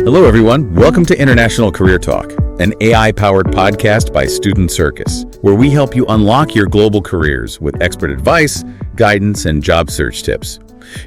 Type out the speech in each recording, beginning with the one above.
Hello, everyone. Welcome to International Career Talk, an AI-powered podcast by Student Circus, where we help you unlock your global careers with expert advice, guidance, and job search tips.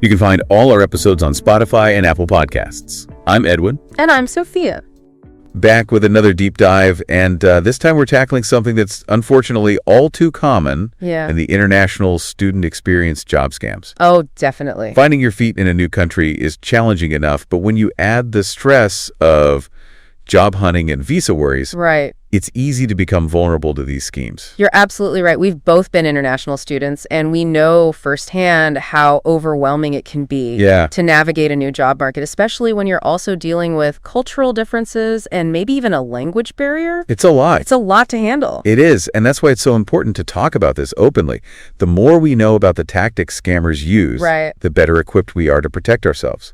You can find all our episodes on Spotify and Apple Podcasts. I'm Edwin. And I'm Sophia. Back with another deep dive, and this time we're tackling something that's unfortunately all too common in the international student experience job scams. Oh, definitely. Finding your feet in a new country is challenging enough, but when you add the stress of job hunting and visa worries, it's easy to become vulnerable to these schemes. You're absolutely right. We've both been international students, and we know firsthand how overwhelming it can be to navigate a new job market, especially when you're also dealing with cultural differences and maybe even a language barrier. It's a lot. It's a lot to handle. It is, and that's why it's so important to talk about this openly. The more we know about the tactics scammers use, the better equipped we are to protect ourselves.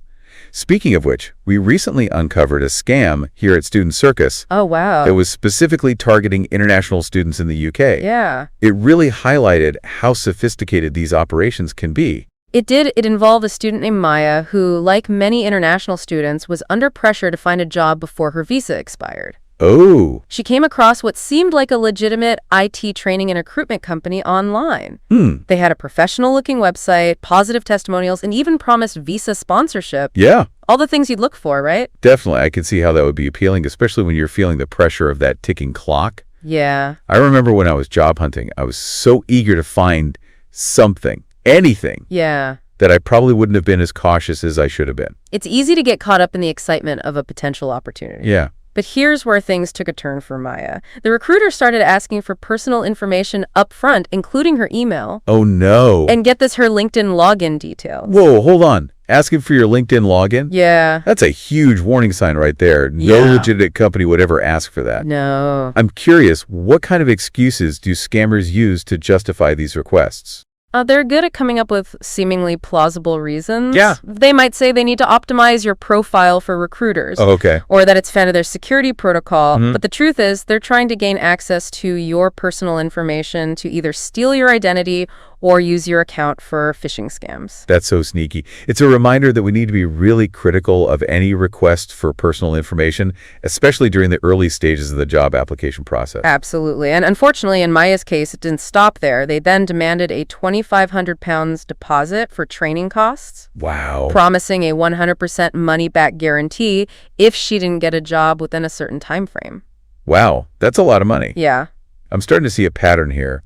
Speaking of which, we recently uncovered a scam here at Student Circus. Oh, wow. That was specifically targeting international students in the UK. Yeah. It really highlighted how sophisticated these operations can be. It did. It involved a student named Maya who, like many international students, was under pressure to find a job before her visa expired. Oh. She came across what seemed like a legitimate IT training and recruitment company online. They had a professional-looking website, positive testimonials, and even promised visa sponsorship. Yeah. All the things you'd look for, right? Definitely. I can see how that would be appealing, especially when you're feeling the pressure of that ticking clock. Yeah. I remember when I was job hunting, I was so eager to find something, anything. Yeah. That I probably wouldn't have been as cautious as I should have been. It's easy to get caught up in the excitement of a potential opportunity. Yeah. But here's where things took a turn for Maya. The recruiter started asking for personal information up front, including her email. Oh, no. And get this, her LinkedIn login details. Whoa, hold on. Asking for your LinkedIn login? Yeah. That's a huge warning sign right there. No legitimate company would ever ask for that. No. I'm curious, what kind of excuses do scammers use to justify these requests? They're good at coming up with seemingly plausible reasons. Yeah. They might say they need to optimize your profile for recruiters. Oh, okay. Or that it's found in their security protocol. But the truth is, they're trying to gain access to your personal information to either steal your identity or use your account for phishing scams. That's so sneaky. It's a reminder that we need to be really critical of any request for personal information, especially during the early stages of the job application process. Absolutely. And unfortunately, in Maya's case, it didn't stop there. They then demanded a £2,500 deposit for training costs. Wow. Promising a 100% money-back guarantee if she didn't get a job within a certain time frame. Wow. That's a lot of money. Yeah. I'm starting to see a pattern here.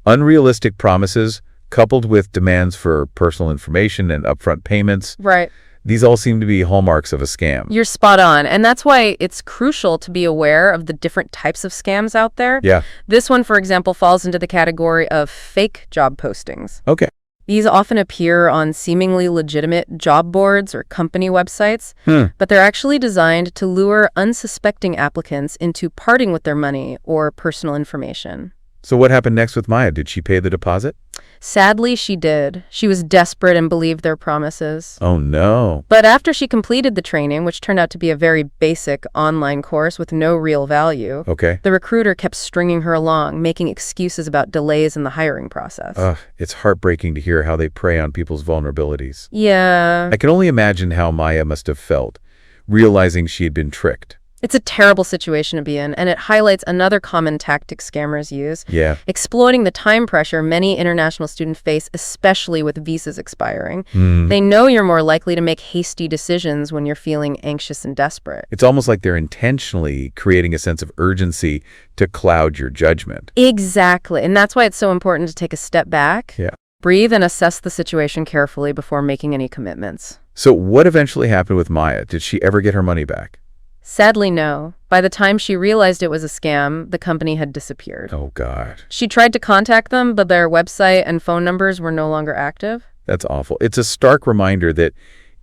Unrealistic promises coupled with demands for personal information and upfront payments. Right. These all seem to be hallmarks of a scam. You're spot on. And that's why it's crucial to be aware of the different types of scams out there. Yeah. This one, for example, falls into the category of fake job postings. Okay. These often appear on seemingly legitimate job boards or company websites, but they're actually designed to lure unsuspecting applicants into parting with their money or personal information. So what happened next with Maya? Did she pay the deposit? Sadly, she did. She was desperate and believed their promises. Oh, no. But after she completed the training, which turned out to be a very basic online course with no real value, the recruiter kept stringing her along, making excuses about delays in the hiring process. It's heartbreaking to hear how they prey on people's vulnerabilities. Yeah. I can only imagine how Maya must have felt, realizing she had been tricked. It's a terrible situation to be in, and it highlights another common tactic scammers use. Yeah. Exploiting the time pressure many international students face, especially with visas expiring. They know you're more likely to make hasty decisions when you're feeling anxious and desperate. It's almost like they're intentionally creating a sense of urgency to cloud your judgment. Exactly, and that's why it's so important to take a step back. Yeah. Breathe and assess the situation carefully before making any commitments. So what eventually happened with Maya? Did she ever get her money back? Sadly, no. By the time she realized it was a scam, the company had disappeared. Oh, God. She tried to contact them, but their website and phone numbers were no longer active. That's awful. It's a stark reminder that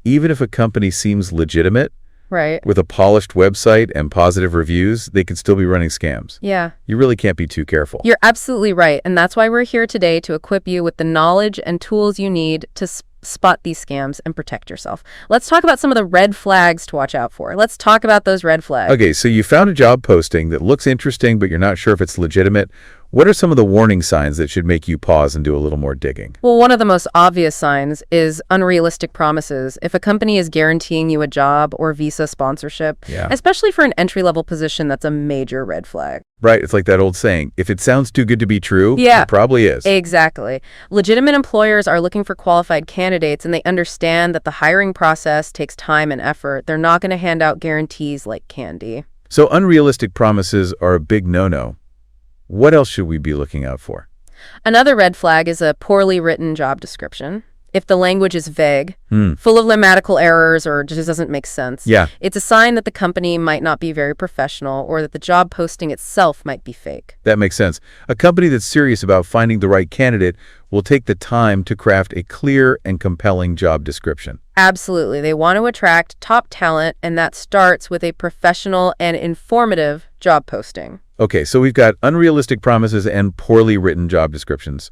even if a company seems legitimate, with a polished website and positive reviews, they can still be running scams. Yeah. You really can't be too careful. You're absolutely right. And that's why we're here today, to equip you with the knowledge and tools you need to spot these scams and protect yourself. Let's talk about some of the red flags to watch out for. Let's talk about those red flags. Okay, so you found a job posting that looks interesting, but you're not sure if it's legitimate. What are some of the warning signs that should make you pause and do a little more digging? Well, one of the most obvious signs is unrealistic promises. If a company is guaranteeing you a job or visa sponsorship, especially for an entry-level position, that's a major red flag. Right. It's like that old saying, if it sounds too good to be true, it probably is. Exactly. Legitimate employers are looking for qualified candidates, and they understand that the hiring process takes time and effort. They're not going to hand out guarantees like candy. So unrealistic promises are a big no-no. What else should we be looking out for? Another red flag is a poorly written job description. If the language is vague, full of grammatical errors, or just doesn't make sense, it's a sign that the company might not be very professional or that the job posting itself might be fake. That makes sense. A company that's serious about finding the right candidate will take the time to craft a clear and compelling job description. Absolutely. They want to attract top talent, and that starts with a professional and informative job posting. Okay, so we've got unrealistic promises and poorly written job descriptions.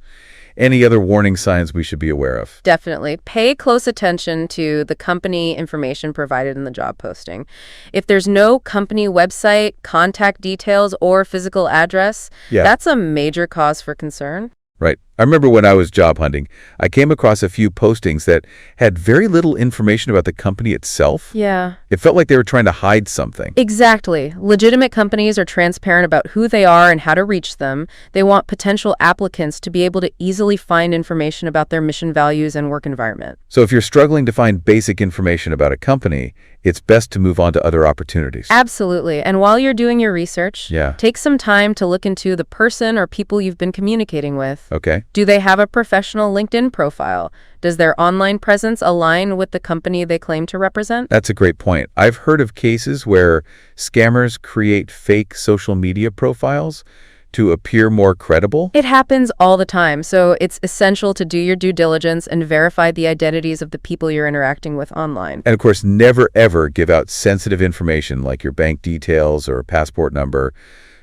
Any other warning signs we should be aware of? Definitely. Pay close attention to the company information provided in the job posting. If there's no company website, contact details, or physical address, that's a major cause for concern. Right. I remember when I was job hunting, I came across a few postings that had very little information about the company itself. Yeah. It felt like they were trying to hide something. Exactly. Legitimate companies are transparent about who they are and how to reach them. They want potential applicants to be able to easily find information about their mission, values, and work environment. So if you're struggling to find basic information about a company, it's best to move on to other opportunities. Absolutely. And while you're doing your research, take some time to look into the person or people you've been communicating with. Okay. Do they have a professional LinkedIn profile? Does their online presence align with the company they claim to represent? That's a great point. I've heard of cases where scammers create fake social media profiles to appear more credible. It happens all the time, so it's essential to do your due diligence and verify the identities of the people you're interacting with online. And of course, never ever give out sensitive information like your bank details or passport number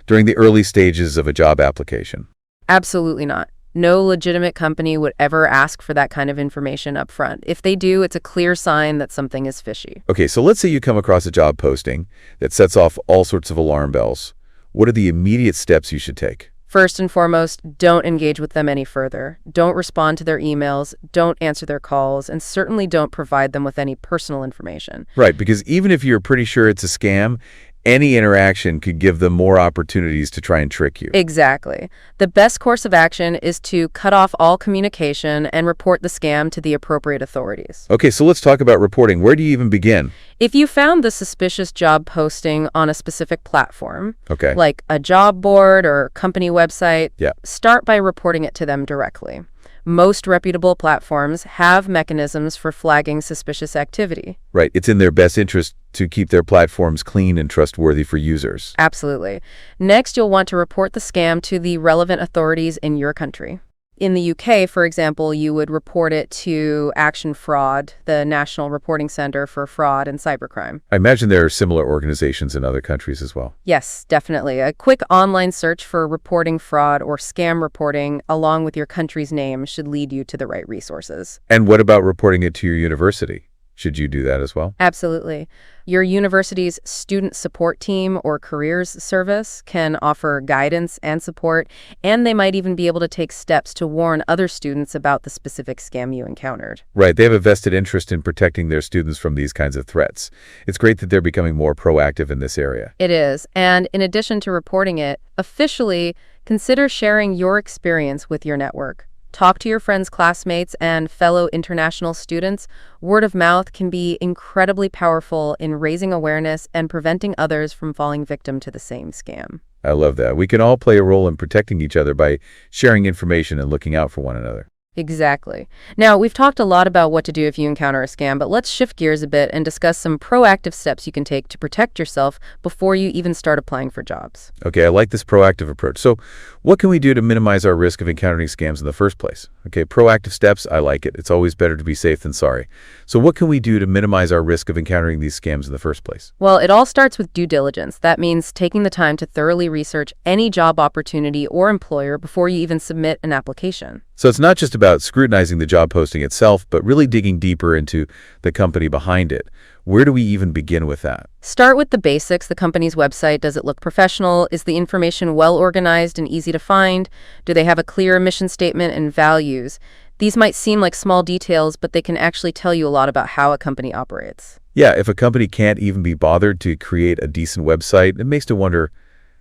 during the early stages of a job application. Absolutely not. No legitimate company would ever ask for that kind of information up front. If they do, it's a clear sign that something is fishy. Okay, so let's say you come across a job posting that sets off all sorts of alarm bells. What are the immediate steps you should take? First and foremost, don't engage with them any further. Don't respond to their emails, don't answer their calls, and certainly don't provide them with any personal information. Right, because even if you're pretty sure it's a scam, any interaction could give them more opportunities to try and trick you. Exactly. The best course of action is to cut off all communication and report the scam to the appropriate authorities. Okay, so let's talk about reporting. Where do you even begin? If you found the suspicious job posting on a specific platform, like a job board or company website, start by reporting it to them directly. Most reputable platforms have mechanisms for flagging suspicious activity. Right. It's in their best interest to keep their platforms clean and trustworthy for users. Absolutely. Next, you'll want to report the scam to the relevant authorities in your country. In the UK, for example, you would report it to Action Fraud, the National Reporting Center for Fraud and Cybercrime. I imagine there are similar organizations in other countries as well. Yes, definitely. A quick online search for reporting fraud or scam reporting along with your country's name should lead you to the right resources. And what about reporting it to your university? Should you do that as well? Absolutely. Your university's student support team or careers service can offer guidance and support, and they might even be able to take steps to warn other students about the specific scam you encountered. Right. They have a vested interest in protecting their students from these kinds of threats. It's great that they're becoming more proactive in this area. It is. And in addition to reporting it, officially consider sharing your experience with your network. Talk to your friends, classmates, and fellow international students. Word of mouth can be incredibly powerful in raising awareness and preventing others from falling victim to the same scam. I love that. We can all play a role in protecting each other by sharing information and looking out for one another. Exactly. Now, we've talked a lot about what to do if you encounter a scam, but let's shift gears a bit and discuss some proactive steps you can take to protect yourself before you even start applying for jobs. Okay, I like this proactive approach. So what can we do to minimize our risk of encountering scams in the first place? Okay, proactive steps, I like it. It's always better to be safe than sorry. So what can we do to minimize our risk of encountering these scams in the first place? Well, it all starts with due diligence. That means taking the time to thoroughly research any job opportunity or employer before you even submit an application. So it's not just about scrutinizing the job posting itself, but really digging deeper into the company behind it. Where do we even begin with that? Start with the basics, the company's website. Does it look professional? Is the information well organized and easy to find? Do they have a clear mission statement and values? These might seem like small details, but they can actually tell you a lot about how a company operates. Yeah, if a company can't even be bothered to create a decent website, it makes you wonder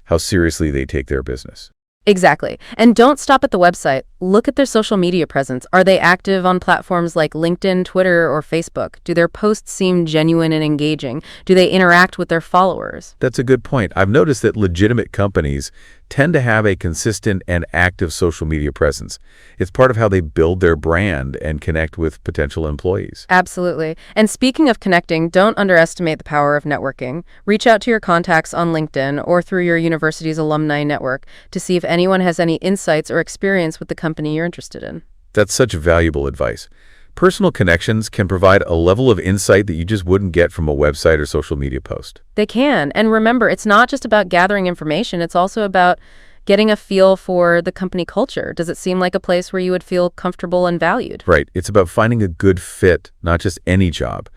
how seriously they take their business. Exactly. And don't stop at the website. Look at their social media presence. Are they active on platforms like LinkedIn, Twitter, or Facebook? Do their posts seem genuine and engaging? Do they interact with their followers? That's a good point. I've noticed that legitimate companies tend to have a consistent and active social media presence. It's part of how they build their brand and connect with potential employees. Absolutely. And speaking of connecting, don't underestimate the power of networking. Reach out to your contacts on LinkedIn or through your university's alumni network to see if anyone has any insights or experience with the company you're interested in. That's such valuable advice. Personal connections can provide a level of insight that you just wouldn't get from a website or social media post. They can. And remember, it's not just about gathering information. It's also about getting a feel for the company culture. Does it seem like a place where you would feel comfortable and valued? Right. It's about finding a good fit, not just any job.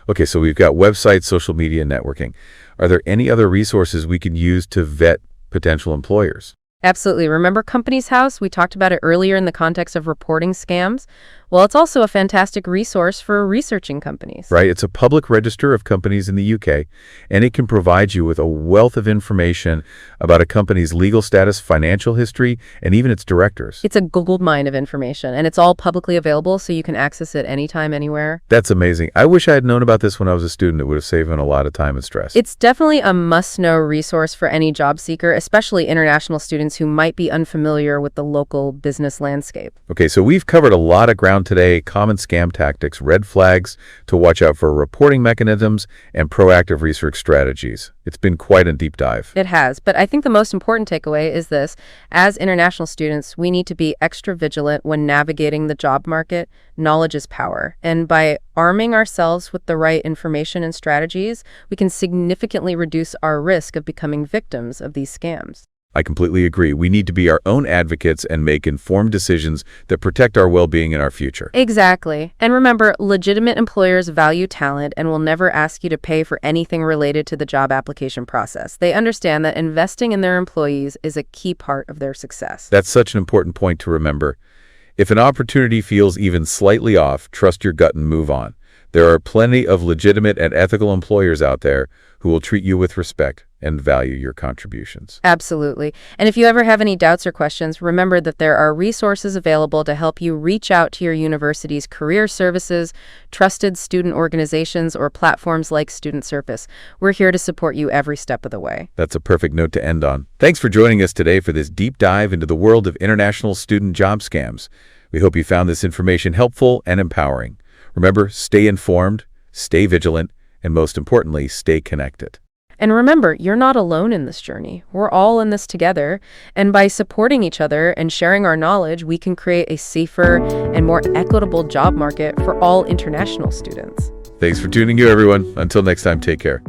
Okay, so we've got websites, social media, networking. Are there any other resources we can use to vet potential employers? Absolutely. Remember Companies House? We talked about it earlier in the context of reporting scams. Well, it's also a fantastic resource for researching companies. Right. It's a public register of companies in the UK, and it can provide you with a wealth of information about a company's legal status, financial history, and even its directors. It's a goldmine of information, and it's all publicly available, so you can access it anytime, anywhere. That's amazing. I wish I had known about this when I was a student. It would have saved me a lot of time and stress. It's definitely a must-know resource for any job seeker, especially international students who might be unfamiliar with the local business landscape. Okay, so we've covered a lot of ground today: common scam tactics, red flags to watch out for, reporting mechanisms, and proactive research strategies. It's been quite a deep dive. It has, but I think the most important takeaway is this. As international students, we need to be extra vigilant when navigating the job market. Knowledge is power, and by arming ourselves with the right information and strategies, we can significantly reduce our risk of becoming victims of these scams. I completely agree. We need to be our own advocates and make informed decisions that protect our well-being and our future. Exactly. And remember, legitimate employers value talent and will never ask you to pay for anything related to the job application process. They understand that investing in their employees is a key part of their success. That's such an important point to remember. If an opportunity feels even slightly off, trust your gut and move on. There are plenty of legitimate and ethical employers out there who will treat you with respect and value your contributions. Absolutely. And if you ever have any doubts or questions, remember that there are resources available to help you reach out to your university's career services, trusted student organizations, or platforms like Student Circus. We're here to support you every step of the way. That's a perfect note to end on. Thanks for joining us today for this deep dive into the world of international student job scams. We hope you found this information helpful and empowering. Remember, stay informed, stay vigilant, and most importantly, stay connected. And remember, you're not alone in this journey. We're all in this together. And by supporting each other and sharing our knowledge, we can create a safer and more equitable job market for all international students. Thanks for tuning in, everyone. Until next time, take care.